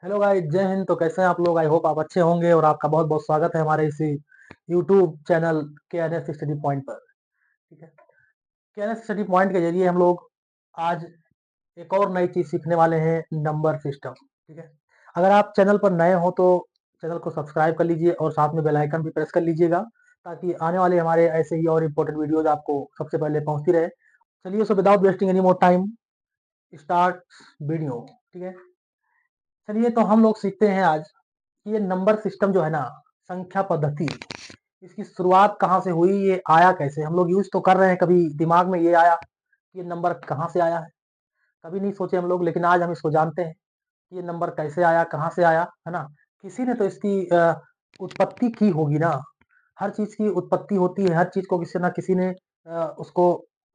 Hello guys, जय हिंद। तो कैसे हैं आप लोग? आई होप आप अच्छे होंगे और आपका बहुत बहुत स्वागत है हमारे इसी यूट्यूब चैनल के एन एस स्टडी पॉइंट पर। ठीक है। के एन एस स्टडी पॉइंट के जरिए हम लोग आज एक और नई चीज सीखने वाले हैं, नंबर सिस्टम। ठीक है। अगर आप चैनल पर नए हो तो चैनल को सब्सक्राइब कर लीजिए और साथ में बेल आइकन भी प्रेस कर लीजिएगा, ताकि आने वाले हमारे ऐसे ही और इम्पोर्टेंट वीडियोज आपको सबसे पहले पहुंचती रहे। चलिए, so without wasting any more time, start video. ठीक है। चलिए, तो हम लोग सीखते हैं आज कि ये नंबर सिस्टम जो है ना, संख्या पद्धति, इसकी शुरुआत कहाँ से हुई, ये आया कैसे। हम लोग यूज तो कर रहे हैं, कभी दिमाग में ये आया कि ये नंबर कहाँ से आया है, कभी नहीं सोचे हम लोग, लेकिन आज हम इसको जानते हैं कि ये नंबर कैसे आया, कहाँ से आया, है ना। किसी ने तो इसकी उत्पत्ति की होगी ना। हर चीज की उत्पत्ति होती है, हर चीज को किसी ना किसी ने उसको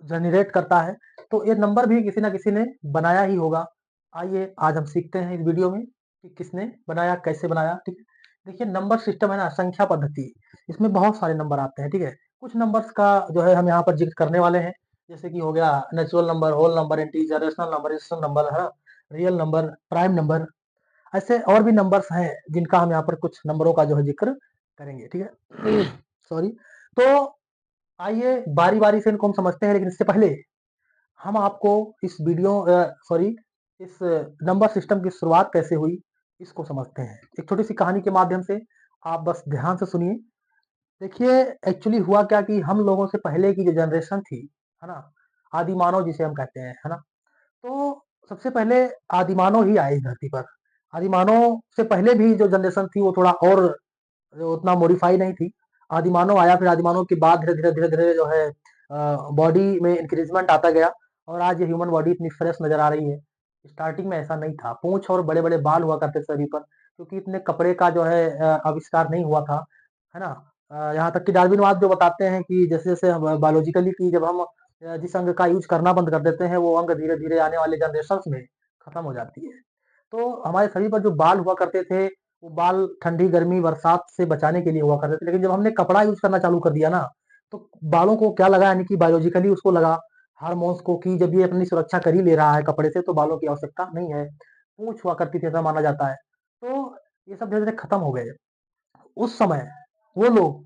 जनरेट करता है। तो ये नंबर भी किसी ना किसी ने बनाया ही होगा। आइए आज हम सीखते हैं इस वीडियो में कि किसने बनाया, कैसे बनाया। ठीक है। देखिए, नंबर सिस्टम है ना, संख्या पद्धति, इसमें बहुत सारे नंबर आते हैं। ठीक है। कुछ नंबर्स का जो है हम यहाँ पर जिक्र करने वाले हैं, जैसे कि हो गया natural number, whole number, integer, rational number, rational number, है ना, रियल नंबर, प्राइम नंबर। ऐसे और भी नंबर्स हैं जिनका हम यहाँ पर कुछ नंबरों का जो है जिक्र करेंगे। ठीक है। सॉरी। तो आइए बारी बारी से इनको हम समझते हैं, लेकिन इससे पहले हम आपको इस वीडियो सॉरी इस नंबर सिस्टम की शुरुआत कैसे हुई इसको समझते हैं, एक छोटी सी कहानी के माध्यम से। आप बस ध्यान से सुनिए। देखिए, एक्चुअली हुआ क्या कि हम लोगों से पहले की जो जनरेशन थी, है ना, आदि मानव जिसे हम कहते हैं, है ना। तो सबसे पहले आदि मानव ही आए इस धरती पर। आदि मानव से पहले भी जो जनरेशन थी वो थोड़ा और उतना मॉडिफाई नहीं थी। आदि मानव आया, फिर आदि मानव के बाद धीरे धीरे धीरे धीरे जो है बॉडी में इंक्रीजमेंट आता गया, और आज ये ह्यूमन बॉडी इतनी फ्रेश नजर आ रही है। स्टार्टिंग में ऐसा नहीं था, पूंछ और बड़े बड़े बाल हुआ करते शरीर पर, क्योंकि इतने कपड़े का जो है आविष्कार नहीं हुआ था, है ना। यहाँ तक कि डार्विनवाद जो बताते हैं कि जैसे जैसे बायोलॉजिकली की जब हम जिस अंग का यूज करना बंद कर देते हैं, वो अंग धीरे धीरे आने वाले जनरेशन में खत्म हो जाती है। तो हमारे शरीर पर जो बाल हुआ करते थे, वो बाल ठंडी गर्मी बरसात से बचाने के लिए हुआ करते थे, लेकिन जब हमने कपड़ा यूज करना चालू कर दिया ना, तो बालों को क्या लगा, यानी कि बायोलॉजिकली उसको लगा हार्मोन्स को कि जब ये अपनी सुरक्षा कर ही ले रहा है कपड़े से, तो बालों की आवश्यकता नहीं है। पूंछ हुआ करती थी, ऐसा माना जाता है। तो ये सब धीरे धीरे खत्म हो गए। उस समय वो लोग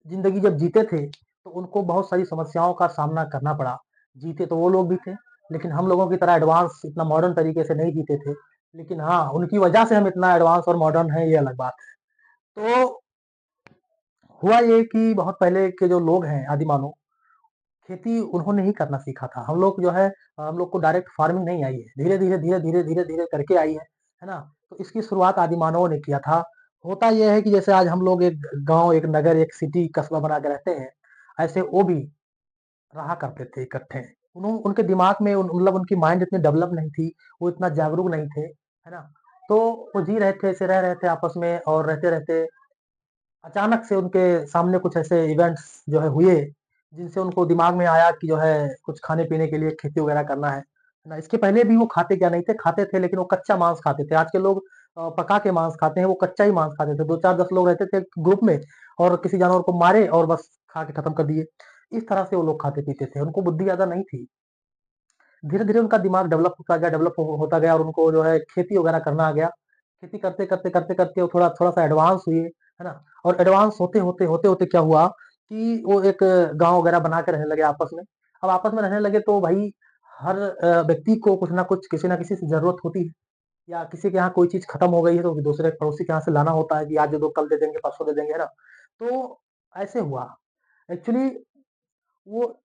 जिंदगी जब जीते थे, तो उनको बहुत सारी समस्याओं का सामना करना पड़ा। जीते तो वो लोग भी थे, लेकिन हम लोगों की तरह एडवांस इतना मॉडर्न तरीके से नहीं जीते थे। लेकिन हाँ, उनकी वजह से हम इतना एडवांस और मॉडर्न है, ये अलग बात है। तो हुआ ये कि बहुत पहले के जो लोग हैं, आदि मानव, खेती उन्होंने ही करना सीखा था। हम लोग जो है, हम लोग को डायरेक्ट फार्मिंग नहीं आई है, धीरे धीरे धीरे धीरे धीरे धीरे करके आई है ना। तो इसकी शुरुआत आदि मानवों ने किया था। होता यह है कि जैसे आज हम लोग एक गांव, एक नगर, एक सिटी, कस्बा बना के रहते हैं, ऐसे वो भी रहा करते थे इकट्ठे। उनके दिमाग में मतलब उनकी माइंड इतनी डेवलप नहीं थी, वो इतना जागरूक नहीं थे, है ना। तो वो जी रहे थे, ऐसे रह रहे थे आपस में, और रहते रहते अचानक से उनके सामने कुछ ऐसे इवेंट्स जो है हुए, जिनसे उनको दिमाग में आया कि जो है कुछ खाने पीने के लिए खेती वगैरह करना है ना। इसके पहले भी वो खाते क्या नहीं थे, खाते थे, लेकिन वो कच्चा मांस खाते थे। आज के लोग पका के मांस खाते हैं, वो कच्चा ही मांस खाते थे। दो चार 10 लोग रहते थे ग्रुप में, और किसी जानवर को मारे और बस खा के खत्म कर दिए। इस तरह से वो लोग खाते पीते थे, उनको बुद्धि ज्यादा नहीं थी। धीरे धीरे उनका दिमाग डेवलप होता गया, डेवलप होता गया, और उनको जो है खेती वगैरह करना आ गया। खेती करते करते करते करते वो थोड़ा थोड़ा सा एडवांस हुए, है ना। और एडवांस होते होते होते होते क्या हुआ कि वो एक गांव वगैरह बना के रहने लगे आपस में। अब आपस में रहने लगे तो भाई हर व्यक्ति को कुछ ना कुछ, किसी ना किसी से जरूरत होती है, या किसी के यहाँ कोई चीज खत्म हो गई है तो दूसरे पड़ोसी के यहाँ से लाना होता है कि आज दे दो, कल दे देंगे, परसों दे देंगे, है ना। तो ऐसे हुआ। एक्चुअली वो,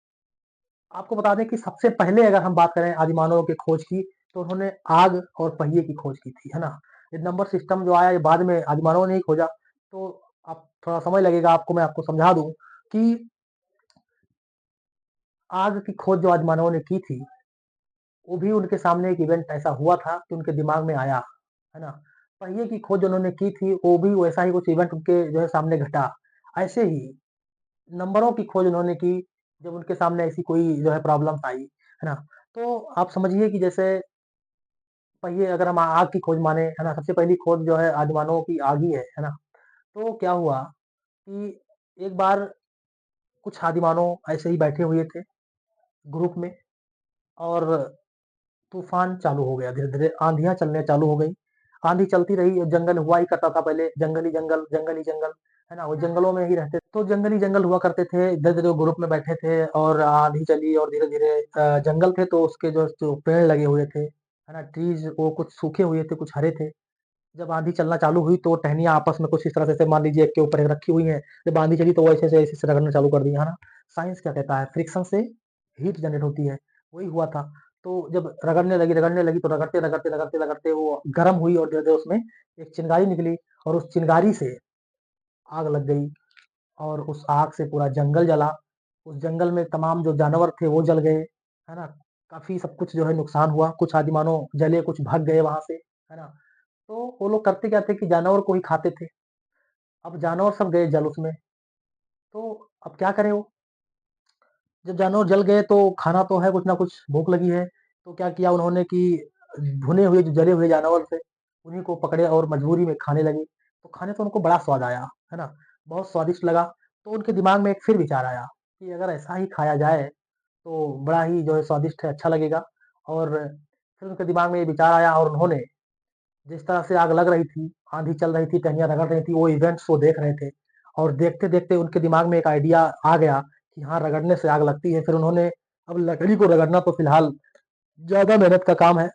आपको बता दें कि सबसे पहले अगर हम बात करें आदि मानव की खोज की, तो उन्होंने आग और पहिए की खोज की थी, है ना। ये नंबर सिस्टम जो आया, ये बाद में आदि मानव ने ही खोजा। तो आप थोड़ा समय लगेगा आपको, मैं आपको समझा दूं कि आग की खोज जो आदि मानव ने की थी, वो भी उनके सामने एक इवेंट ऐसा हुआ था कि उनके दिमाग में आया, है ना। पहिए की खोज उन्होंने की थी, वो भी वैसा ही कुछ इवेंट उनके जो है सामने घटा। ऐसे ही नंबरों की खोज उन्होंने की, जब उनके सामने ऐसी कोई जो है प्रॉब्लम आई, है ना। तो आप समझिए कि जैसे पहिए, अगर हम आग की खोज माने, है ना, सबसे पहली खोज जो है आदिमानवों की आग ही है ना। तो क्या हुआ कि एक बार कुछ आदिमानव ऐसे ही बैठे हुए थे ग्रुप में, और तूफान चालू हो गया, धीरे धीरे आंधियां चलने चालू हो गई। आंधी चलती रही, जंगल हुआ ही करता था पहले, जंगल ही जंगल, है ना? वो जंगलों में ही रहते, तो जंगल ही जंगल हुआ करते थे, धीरे-धीरे ग्रुप में बैठे थे और आंधी चली और धीरे-धीरे जंगल थे तो उसके जो पेड़ लगे हुए थे, है ना? ट्रीज़ वो कुछ सूखे हुए थे, कुछ हरे थे। जब आंधी चलना चालू हुई तो टहनियाँ आपस में कुछ इस तरह से मान लीजिए एक के ऊपर एक रखी हुई हैं, जब आंधी चली तो वो ऐसे-ऐसे रगड़ना चालू कर दी, है ना? साइंस क्या कहता है फ्रिक्शन से हीट जनरेट होती है, वही हुआ था। तो जब रगड़ने लगी तो रगड़ते वो गरम हुई और धीरे-धीरे उसमें एक चिंगारी निकली और उस चिंगारी से आग लग गई और उस आग से पूरा जंगल जला। उस जंगल में तमाम जो जानवर थे वो जल गए, है ना? काफ़ी सब कुछ जो है नुकसान हुआ, कुछ आदि मानव जले, कुछ भाग गए वहाँ से, है ना? तो वो लोग करते क्या थे कि जानवर को ही खाते थे। अब जानवर सब गए जल उसमें, तो अब क्या करें वो? जब जानवर जल गए तो खाना तो है कुछ ना कुछ, भूख लगी है, तो क्या किया उन्होंने कि भुने हुए जो जले हुए जानवर थे, उन्हीं को पकड़े और मजबूरी में खाने लगे। तो खाने तो उनको बड़ा स्वाद आया, है ना? बहुत स्वादिष्ट लगा, तो उनके दिमाग में एक फिर विचार आया कि अगर ऐसा ही खाया जाए, तो बड़ा ही जो है स्वादिष्ट है, अच्छा लगेगा और फिर उनके दिमाग में ये विचार आया और उन्होंने जिस तरह से आग लग रही थी, आंधी चल रही थी, टहनियाँ रगड़ रही थी, वो इवेंट्स वो देख रहे थे और देखते-देखते उनके दिमाग में एक आइडिया आ गया कि हाँ, रगड़ने से आग लगती है। फिर उन्होंने अब लकड़ी को रगड़ना तो फिलहाल ज़्यादा मेहनत का काम है,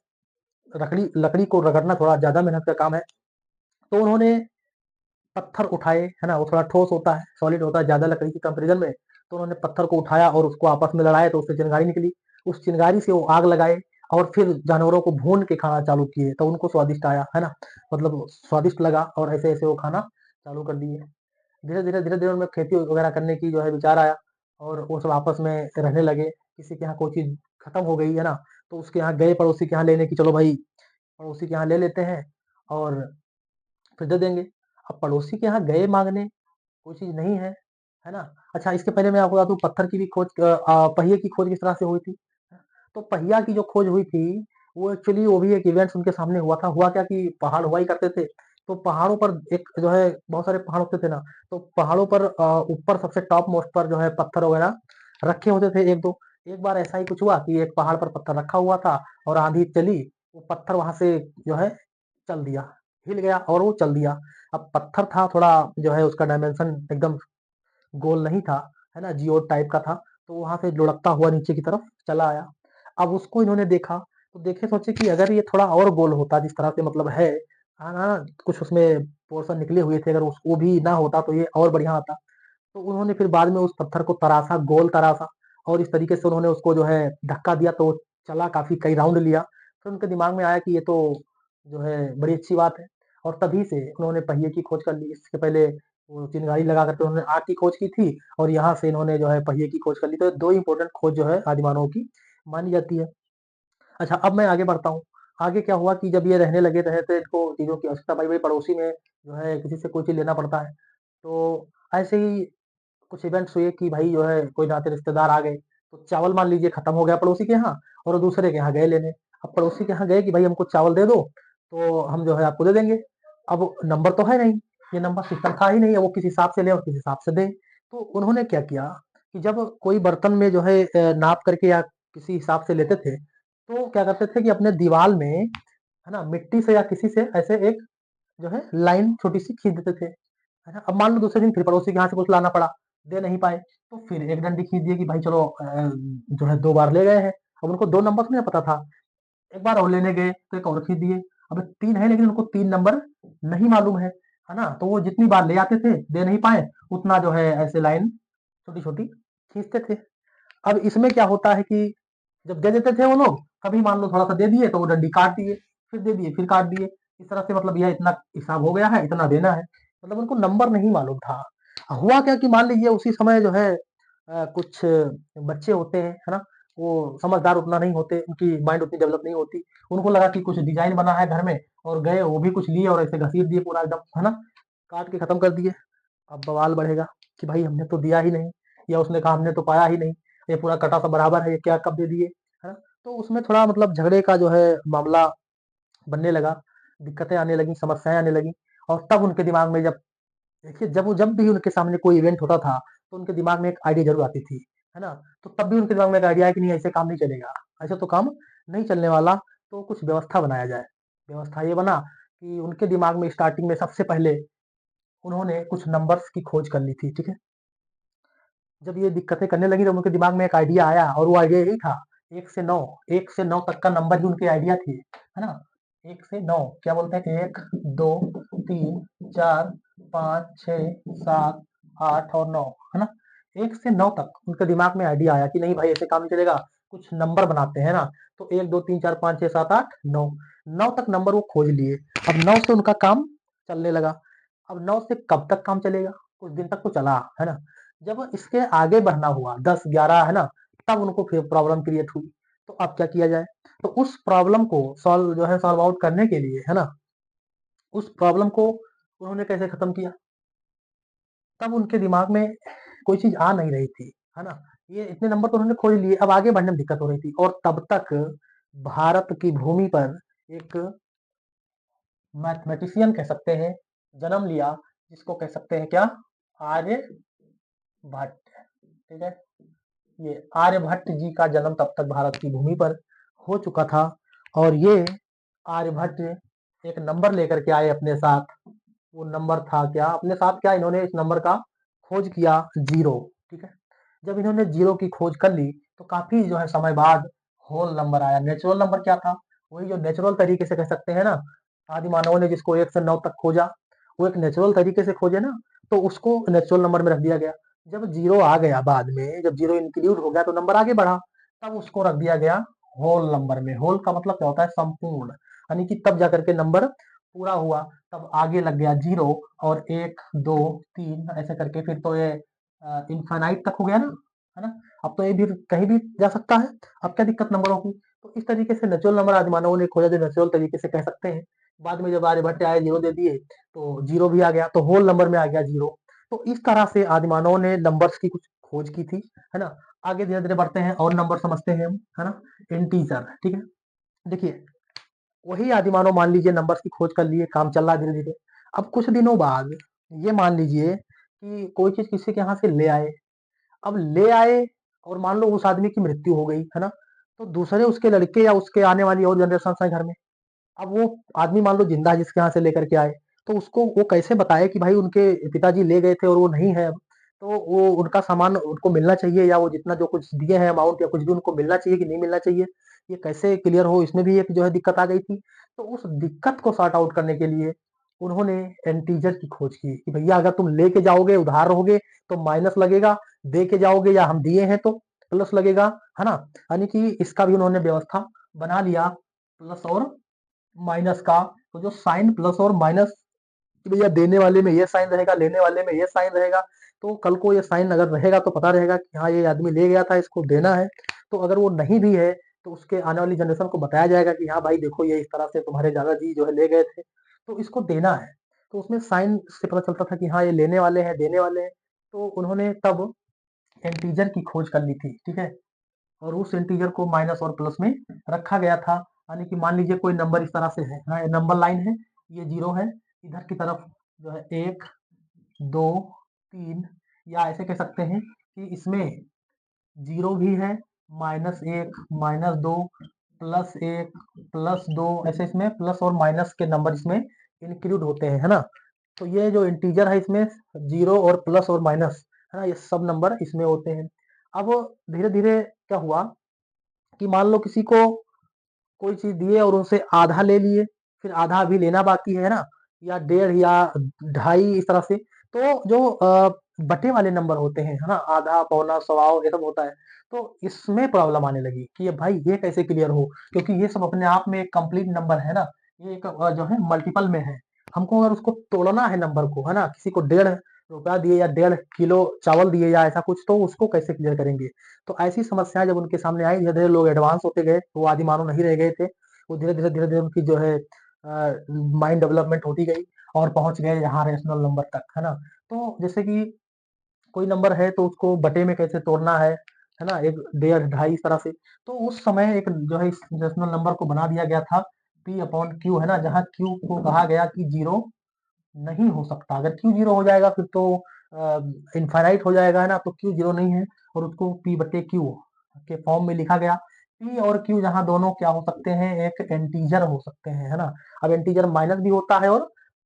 लकड़ी लकड़ी को रगड़ना थोड़ा ज़्यादा मेहनत का काम है, तो उन्होंने पत्थर उठाए, है ना? वो थोड़ा ठोस होता है, सॉलिड होता है ज़्यादा लकड़ी के कंपैरिज़न में, तो उन्होंने पत्थर को उठाया और उसको आपस में लड़ाए तो उससे चिंगारी निकली। उस चिंगारी से वो आग लगाए और फिर जानवरों को भून के खाना चालू किए, तो उनको स्वादिष्ट आया, है ना? मतलब स्वादिष्ट लगा और ऐसे-ऐसे वो खाना चालू कर दिए। धीरे-धीरे उनमें खेती वगैरह करने की जो है विचार आया और वो सब आपस में रहने लगे। किसी के यहाँ कोई चीज़ खत्म हो गई, है ना? तो उसके यहाँ गए पड़ोसी के यहाँ लेने की चलो भाई, पड़ोसी के यहाँ ले लेते हैं और फिर दे देंगे। अब पड़ोसी के यहाँ गए माँगने, कोई चीज़ नहीं है, है ना? अच्छा इसके पहले मैं आपको बता दूँ पत्थर की भी खोज पहिए की खोज किस तरह से हुई थी? तो पहिया की जो खोज हुई थी, वो एक्चुअली वो भी एक इवेंट्स उनके सामने हुआ था। हुआ क्या कि पहाड़ हुआ ही करते थे, तो पहाड़ों पर एक जो है बहुत सारे पहाड़ होते थे ना, तो पहाड़ों पर ऊपर सबसे टॉप मोस्ट पर जो है पत्थर वगैरह रखे होते थे 1-2। एक बार ऐसा ही कुछ हुआ कि एक पहाड़ पर पत्थर रखा हुआ था और आँधी चली, वो पत्थर वहाँ से जो है चल दिया, हिल गया और वो चल दिया। अब पत्थर था थोड़ा जो है उसका डायमेंशन एकदम गोल नहीं था, है ना? जियोड टाइप का था, तो वहाँ से लुढ़कता हुआ नीचे की तरफ चला आया। अब उसको इन्होंने देखा, तो देखे सोचे कि अगर ये थोड़ा और गोल होता जिस तरह से मतलब है ना? कुछ उसमें पोर्शन निकले हुए थे, अगर उस वो भी ना होता तो ये और बढ़िया आता। तो उन्होंने फिर बाद में उस पत्थर को तराशा, गोल तराशा और इस तरीके से उन्होंने उसको जो है धक्का दिया तो वो चला काफ़ी कई राउंड लिया। फिर उनके दिमाग में आया कि ये तो जो है बड़ी अच्छी बात है और तभी से उन्होंने पहिए की खोज कर ली। इसके पहले वो चिंगारी लगा कर के उन्होंने आग की खोज की थी और यहाँ से इन्होंने जो है पहिए की खोज कर ली। तो 2 इम्पोर्टेंट खोज जो है आदि मानव की मानी जाती है। अच्छा अब मैं आगे बढ़ता हूँ। आगे क्या हुआ कि जब ये रहने लगे रहे तो इनको चीज़ों की आवश्यकता पड़ी। भाई पड़ोसी में जो है किसी से कोई चीज़ लेना पड़ता है। तो ऐसे ही कुछ इवेंट्स हुए कि भाई जो है कोई नाते रिश्तेदार आ गए, तो चावल मान लीजिए खत्म हो गया पड़ोसी के यहाँ और वो दूसरे के यहाँ गए लेने। अब पड़ोसी के यहाँ गए कि भाई हमको चावल दे दो, तो हम जो है आपको दे देंगे। अब नंबर तो है नहीं, ये नंबर सिस्टम था ही नहीं है, वो किस हिसाब से ले और किस हिसाब से दे। तो उन्होंने क्या किया कि जब कोई बर्तन में जो है नाप करके या किसी हिसाब से लेते थे, तो क्या करते थे कि अपने दीवाल में, है ना, मिट्टी से या किसी से ऐसे एक जो है लाइन छोटी-सी खींच देते थे। है ना? अब मान लो दूसरे दिन फिर पड़ोसी के यहाँ से कुछ लाना पड़ा, दे नहीं पाए, तो फिर एक डंडी खींच दिए कि भाई चलो जो है 2 बार ले गए हैं। अब उनको 2 नंबर थोड़ी ना पता था, एक बार और लेने गए तो एक और खींच दिए। अब 3 है लेकिन उनको 3 नंबर नहीं मालूम है ना? तो वो जितनी बार ले आते थे, दे नहीं पाए, उतना जो है ऐसे लाइन छोटी-छोटी खींचते थे। अब इसमें क्या होता है कि जब दे देते थे वो लोग, कभी मान लो थोड़ा-सा दे दिए तो वो डंडी काट दिए, फिर दे दिए, फिर काट दिए। इस तरह से मतलब यह इतना हिसाब हो गया है, इतना देना है। मतलब उनको नंबर नहीं मालूम था। हुआ क्या कि मान लीजिए उसी समय जो है कुछ बच्चे होते हैं, है ना? वो समझदार उतना नहीं होते, उनकी माइंड उतनी डेवलप नहीं होती। उनको लगा कि कुछ डिज़ाइन बना है घर में और गए वो भी कुछ लिए और ऐसे घसीट दिए पूरा एकदम, है ना? काट के खत्म कर दिए। अब बवाल बढ़ेगा कि भाई हमने तो दिया ही नहीं या उसने कहा हमने तो पाया ही नहीं, ये पूरा कटा सा बराबर है, ये क्या कब दे दिए, है ना? तो उसमें थोड़ा मतलब झगड़े का जो है मामला बनने लगा, दिक्कतें आने लगी, समस्याएँ आने लगी और तब उनके दिमाग में जब देखिए जब भी उनके सामने कोई इवेंट होता था, तो उनके दिमाग में एक आइडिया ज़रूर आती थी, है ना? तो तब भी उनके दिमाग में एक आइडिया है कि नहीं ऐसे काम नहीं चलेगा, ऐसे तो काम नहीं चलने वाला, तो कुछ व्यवस्था बनाया जाए। व्यवस्था ये बना कि उनके दिमाग में स्टार्टिंग में सबसे पहले उन्होंने कुछ नंबर्स की खोज कर ली थी, ठीक है। जब ये दिक्कतें करने लगी तो उनके दिमाग में एक आइडिया आया और वो आइडिया यही था 1 से 9, 1 से 9 तक का नंबर ही उनके आइडिया थी, है ना। 1 से 9 क्या बोलते हैं, 1, 2, 3, 4, 5, 6, 7, 8 और 9, है ना। 1 से 9 तक उनके दिमाग में आइडिया आया कि नहीं भाई ऐसे काम नहीं चलेगा, कुछ नंबर बनाते हैं ना। तो 1, 2, 3, 4, 5, 6, 7, 8, 9, 9 तक नंबर वो खोज लिए। अब 9 से उनका काम चलने लगा। अब 9 से कब तक काम चलेगा, कुछ दिन तक तो चला, है ना। जब इसके आगे बढ़ना हुआ 10, 11, है ना, तब उनको फिर प्रॉब्लम क्रिएट हुई। तो अब क्या किया जाए, तो उस प्रॉब्लम को सॉल्व आउट करने के लिए, है ना, उस प्रॉब्लम को उन्होंने कैसे खत्म किया। तब उनके दिमाग में कोई चीज आ नहीं रही थी, है ना। ये इतने नंबर तो उन्होंने खोज लिए, अब आगे बढ़ने में दिक्कत हो रही थी। और तब तक भारत की भूमि पर एक मैथमेटिशियन कह सकते हैं जन्म लिया, जिसको कह सकते हैं क्या, आर्यभट्ट, ठीक है। ये आर्यभट्ट जी का जन्म तब तक भारत की भूमि पर हो चुका था। और ये आर्यभट्ट एक नंबर लेकर के आए अपने साथ। वो नंबर था क्या, अपने साथ क्या, इन्होंने इस नंबर का खोज किया, जीरो, ठीक है। जब इन्होंने जीरो की खोज कर ली तो काफी जो है समय बाद होल नंबर आया। नेचुरल नंबर क्या था, वही जो नेचुरल तरीके से कह सकते हैं ना, आदि मानवों ने जिसको 1 से 9 तक खोजा, वो एक नेचुरल तरीके से खोजे ना, तो उसको नेचुरल नंबर में रख दिया गया। जब जीरो आ गया बाद में, जब जीरो इंक्लूड हो गया तो नंबर आगे बढ़ा, तब उसको रख दिया गया होल नंबर में। होल का मतलब क्या होता है, संपूर्ण, यानी कि तब जाकर के नंबर पूरा हुआ। तब आगे लग गया जीरो, और 1, 2, 3 ऐसे करके फिर तो ये इनफाइनाइट तक हो गया ना, है ना। अब तो ये भी कहीं भी जा सकता है, अब क्या दिक्कत नंबरों की। तो इस तरीके से नेचुरल नंबर आदि मानवों ने खोजा, जो नेचुरल तरीके से कह सकते हैं। बाद में जब आर्यभट्ट आए, जीरो दे दिए, तो जीरो भी आ गया, तो होल नंबर में आ गया जीरो। तो इस तरह से आदि मानवों ने नंबर्स की कुछ खोज की थी, है ना। आगे धीरे धीरे बढ़ते हैं और नंबर समझते हैं हम, है ना। इंटीजर, ठीक है। देखिए, वही आदि मानव मान लीजिए नंबर्स की खोज कर लिए, काम चल रहा है धीरे धीरे। अब कुछ दिनों बाद ये मान लीजिए कि कोई चीज किसी के यहाँ से ले आए। अब ले आए और मान लो उस आदमी की मृत्यु हो गई, है ना। तो दूसरे उसके लड़के या उसके आने वाली और जनरेशन है घर में। अब वो आदमी मान लो जिंदा है जिसके यहाँ से लेकर के आए, तो उसको वो कैसे बताए कि भाई उनके पिताजी ले गए थे और वो नहीं है अब। तो वो उनका सामान उनको मिलना चाहिए, या वो जितना जो कुछ दिए हैं अमाउंट या कुछ भी उनको मिलना चाहिए कि नहीं मिलना चाहिए, ये कैसे क्लियर हो, इसमें भी एक जो है दिक्कत आ गई थी। तो उस दिक्कत को सॉर्ट आउट करने के लिए उन्होंने एंटीजर की खोज की कि भैया अगर तुम लेके जाओगे उधार रहोगे तो माइनस लगेगा, दे के जाओगे या हम दिए हैं तो प्लस लगेगा, है ना। यानी कि इसका भी उन्होंने व्यवस्था बना लिया, प्लस और माइनस का। तो जो साइन प्लस और माइनस, कि भैया देने वाले में ये साइन रहेगा, लेने वाले में ये साइन रहेगा। तो कल को ये साइन अगर रहेगा तो पता रहेगा कि हाँ ये आदमी ले गया था, इसको देना है। तो अगर वो नहीं भी है तो उसके आने वाली जनरेशन को बताया जाएगा कि हाँ भाई देखो ये इस तरह से तुम्हारे दादाजी जो है ले गए थे, तो इसको देना है। तो उसमें साइन से पता चलता था कि हाँ ये लेने वाले हैं, देने वाले हैं। तो उन्होंने तब इंटीजर की खोज कर ली थी, ठीक है। और उस इंटीजर को माइनस और प्लस में रखा गया था। यानी कि मान लीजिए कोई नंबर इस तरह से है, हाँ, ये नंबर लाइन है, ये जीरो है, इधर की तरफ जो है 1, 2, 3, या ऐसे कह सकते हैं कि इसमें जीरो भी है, -1, -2, +1, +2, ऐसे इसमें प्लस और माइनस के नंबर इसमें इंक्लूड होते हैं, है ना। तो ये जो इंटीजर है इसमें जीरो और प्लस और माइनस, है ना, ये सब नंबर इसमें होते हैं। अब धीरे धीरे क्या हुआ कि मान लो किसी को कोई चीज दिए और उनसे आधा ले लिए, फिर आधा अभी लेना बाकी है ना, या डेढ़ या ढाई, इस तरह से। तो जो बटे वाले नंबर होते हैं, है ना, आधा, पौना, सवाओ, ये सब होता है। तो इसमें प्रॉब्लम आने लगी कि ये भाई ये कैसे क्लियर हो, क्योंकि ये सब अपने आप में एक कंप्लीट नंबर है ना। ये एक जो है मल्टीपल में है। हमको अगर उसको तोड़ना है नंबर को, है ना, किसी को 1.5 रुपया दिए या 1.5 किलो चावल दिए या ऐसा कुछ, तो उसको कैसे क्लियर करेंगे। तो ऐसी समस्याएं जब उनके सामने आई, धीरे धीरे लोग एडवांस होते गए, वो आदि मानव नहीं रह गए थे। वो धीरे धीरे उनकी जो है माइंड डेवलपमेंट होती गई और पहुंच गए यहाँ रेशनल नंबर तक, है ना। तो जैसे कि कोई नंबर है तो उसको बटे में कैसे तोड़ना है ना, एक, डेढ़, ढाई, इस तरह से। तो उस समय एक जो है इस रेशनल नंबर को बना दिया गया था P/Q, है ना, जहाँ Q को कहा गया कि जीरो नहीं हो सकता। अगर क्यू जीरो हो जाएगा फिर तो इनफाइनाइट हो जाएगा, है ना। तो क्यू जीरो नहीं है और उसको P/Q के फॉर्म में लिखा गया पी और क्यू जहाँ दोनों क्या हो सकते हैं, एक इंटीजर हो सकते हैं, है ना। अब इंटीजर माइनस भी होता है और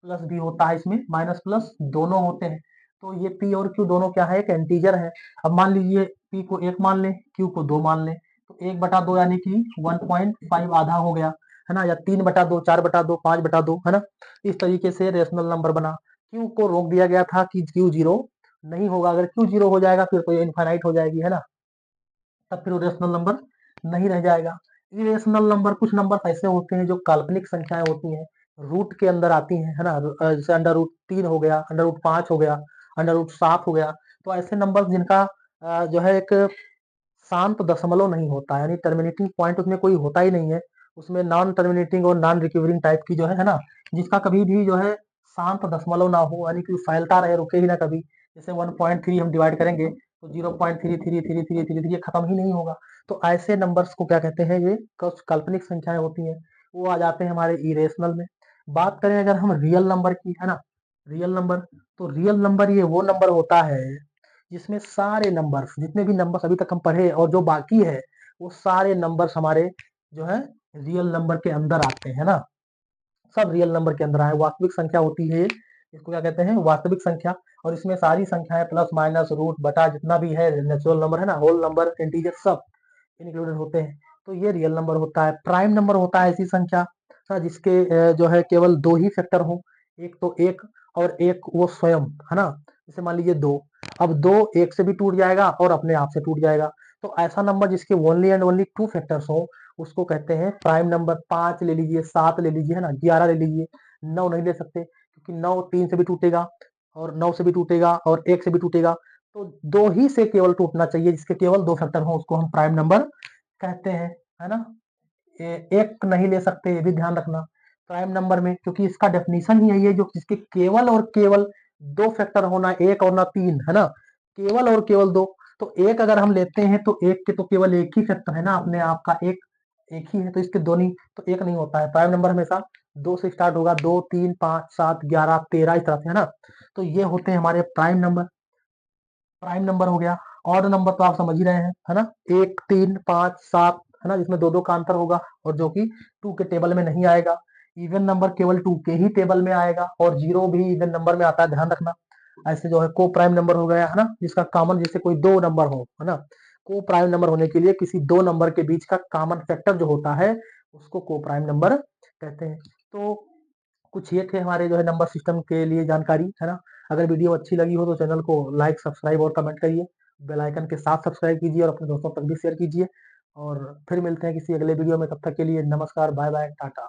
प्लस भी होता है, इसमें माइनस प्लस दोनों होते हैं। तो ये पी और क्यू दोनों क्या है, एक इंटीजर है। अब मान लीजिए पी को 1 मान लें, क्यू को 2 मान लें, तो 1/2 यानी कि 1.5 आधा हो गया, है ना, या 3/2, 4/2, 5/2, है ना। इस तरीके से रेशनल नंबर बना। क्यू को रोक दिया गया था कि क्यू जीरो नहीं होगा, अगर क्यू जीरो हो जाएगा फिर तो ये इनफाइनाइट हो जाएगी, है ना, तब फिर वो रेशनल नंबर नहीं रह जाएगा। इरेशनल नंबर, कुछ नंबर ऐसे होते हैं जो काल्पनिक संख्याएं होती हैं, रूट के अंदर आती हैं, है ना, जैसे अंडर रूट 3 हो गया, अंडर रूट 5 हो गया, अंडर रूट 7 हो गया। तो ऐसे नंबर जिनका जो है एक शांत दशमलव नहीं होता, यानी टर्मिनेटिंग पॉइंट उसमें कोई होता ही नहीं है, उसमें नॉन टर्मिनेटिंग और नॉन रिकवरिंग टाइप की जो है ना, जिसका कभी भी जो है शांत दशमलव ना हो, यानी कि फैलता रहे, रुके ही ना कभी। जैसे 1.3 हम डिवाइड करेंगे तो 0.333333 खत्म ही नहीं होगा। तो ऐसे नंबर्स को क्या कहते हैं, ये कुछ काल्पनिक संख्याएं होती हैं, वो आ जाते हैं हमारे इरेशनल में। बात करें अगर हम रियल नंबर की, है ना, रियल नंबर, तो रियल नंबर ये वो नंबर होता है जिसमें सारे नंबर्स, जितने भी नंबर्स अभी तक हम पढ़े और जो बाकी है, वो सारे नंबर्स हमारे जो है रियल नंबर के अंदर आते हैं ना, सब रियल नंबर के अंदर आए। वास्तविक संख्या होती है, इसको क्या कहते हैं, वास्तविक संख्या। और इसमें सारी संख्याएं प्लस माइनस रूट बटा जितना भी है नेचुरल नंबर, है ना, होल नंबर, इंटीजर, सब इंक्लूडेड होते हैं। तो ये रियल नंबर होता है। प्राइम नंबर होता है ऐसी संख्या जिसके जो है केवल 2 ही फैक्टर हो, एक तो एक और एक वो स्वयं, है ना। जैसे मान लीजिए 2, अब 2 एक से भी टूट जाएगा और अपने आप से टूट जाएगा। तो ऐसा नंबर जिसके ओनली एंड ओनली 2 फैक्टर्स हो, उसको कहते हैं प्राइम नंबर। 5 ले लीजिए, 7 ले लीजिए, है ना, 11 ले लीजिए, 9 नहीं ले सकते क्योंकि 9 3 से भी टूटेगा और 9 से भी टूटेगा और 1 से भी टूटेगा। तो 2 ही से केवल टूटना चाहिए, जिसके केवल 2 फैक्टर हो, उसको हम प्राइम नंबर कहते हैं, है ना। एक नहीं ले सकते, ये भी ध्यान रखना प्राइम नंबर में, क्योंकि इसका डेफिनेशन ही यही है, जो जिसके केवल और केवल 2 फैक्टर होना, एक और ना 3, है ना, केवल और केवल 2। तो एक अगर हम लेते हैं तो एक के तो केवल एक ही फैक्टर है ना, अपने आप का एक एक ही है, तो इसके दो नहीं, तो एक नहीं होता है। प्राइम नंबर हमेशा 2 से स्टार्ट होगा, 2 3 5 7 11 13 इस तरह से, है ना। तो ये होते हैं हमारे प्राइम नंबर। प्राइम नंबर हो गया। ऑड नंबर तो आप समझ ही रहे हैं, है ना, 1 3 5 7, है ना, जिसमें 2 2 का अंतर होगा और जो कि 2 के टेबल में नहीं आएगा। इवन नंबर केवल 2 के ही टेबल में आएगा और 0 भी इवन नंबर में आता है, ध्यान रखना। ऐसे जो है को प्राइम नंबर हो गया, है ना, जिसका कॉमन, जैसे कोई 2 नंबर हो, है ना, को प्राइम नंबर होने के लिए किसी 2 नंबर के बीच का कॉमन फैक्टर जो होता है, उसको को प्राइम नंबर कहते हैं। तो कुछ ये थे हमारे जो है नंबर सिस्टम के लिए जानकारी, है ना। अगर वीडियो अच्छी लगी हो तो चैनल को लाइक, सब्सक्राइब और कमेंट करिए। बेल आइकन के साथ सब्सक्राइब कीजिए और अपने दोस्तों तक भी शेयर कीजिए। और फिर मिलते हैं किसी अगले वीडियो में, तब तक के लिए नमस्कार, बाय बाय, टाटा।